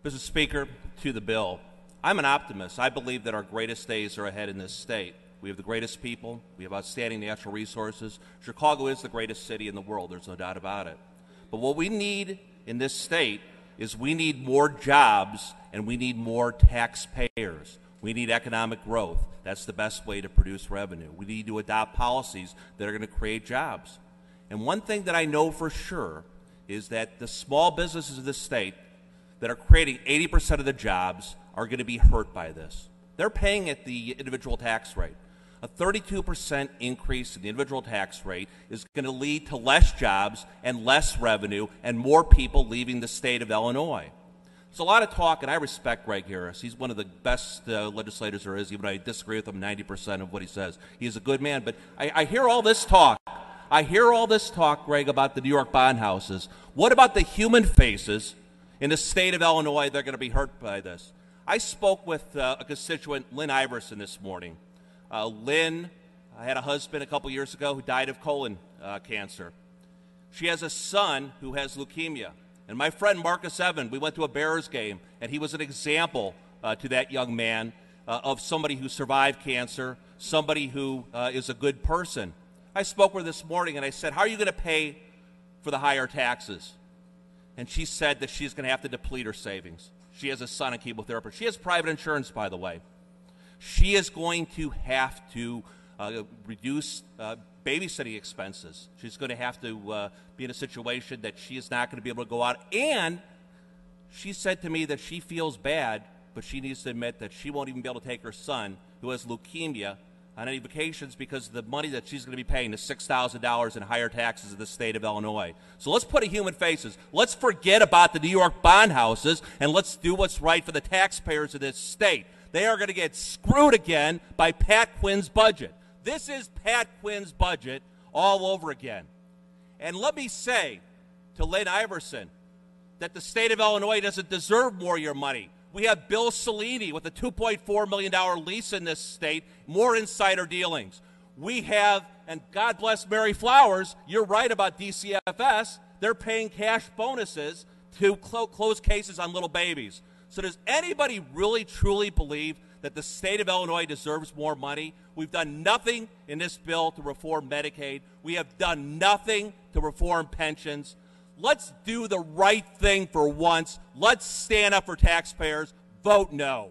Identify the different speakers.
Speaker 1: Mr. Speaker, to the bill. I'm an optimist. I believe that our greatest days are ahead in this state. We have the greatest people. We have outstanding natural resources. Chicago is the greatest city in the world. There's no doubt about it. But what we need in this state is we need more jobs and we need more taxpayers. We need economic growth. That's the best way to produce revenue. We need to adopt policies that are going to create jobs. And one thing that I know for sure is that the small businesses of this state that are creating 80% of the jobs are going to be hurt by this. They're paying at the individual tax rate. A 32% increase in the individual tax rate is going to lead to less jobs and less revenue and more people leaving the state of Illinois. There's a lot of talk, and I respect Greg Harris. He's one of the best legislators there is, even though I disagree with him 90% of what he says. He's a good man, but I hear all this talk. I hear all this talk, Greg, about the New York bond houses. What about the human faces in the state of Illinois that are going to be hurt by this? I spoke with a constituent, Lynn Iverson, this morning. Lynn had a husband a couple years ago who died of colon cancer. She has a son who has leukemia. And my friend Marcus Evan, we went to a Bears game, and he was an example to that young man of somebody who survived cancer, somebody who is a good person. I spoke with her this morning, and I said, how are you going to pay for the higher taxes? And she said that she's going to have to deplete her savings. She has a son in chemotherapy. She has private insurance, by the way. She is going to have to reduce babysitting expenses. She's going to have to be in a situation that she is not going to be able to go out. And she said to me that she feels bad, but she needs to admit that she won't even be able to take her son, who has leukemia, on any vacations because of the money that she's going to be paying, the $6,000 in higher taxes in the state of Illinois. So let's put a human faces. Let's forget about the New York bond houses, and let's do what's right for the taxpayers of this state. They are going to get screwed again by Pat Quinn's budget. This is Pat Quinn's budget all over again. And let me say to Lynn Iverson that the state of Illinois doesn't deserve more of your money. We have Bill Cellini with a $2.4 million lease in this state, more insider dealings. We have, and God bless Mary Flowers, you're right about DCFS, they're paying cash bonuses to close cases on little babies. So does anybody really, truly believe that the state of Illinois deserves more money? We've done nothing in this bill to reform Medicaid. We have done nothing to reform pensions. Let's do the right thing for once. Let's stand up for taxpayers. Vote no.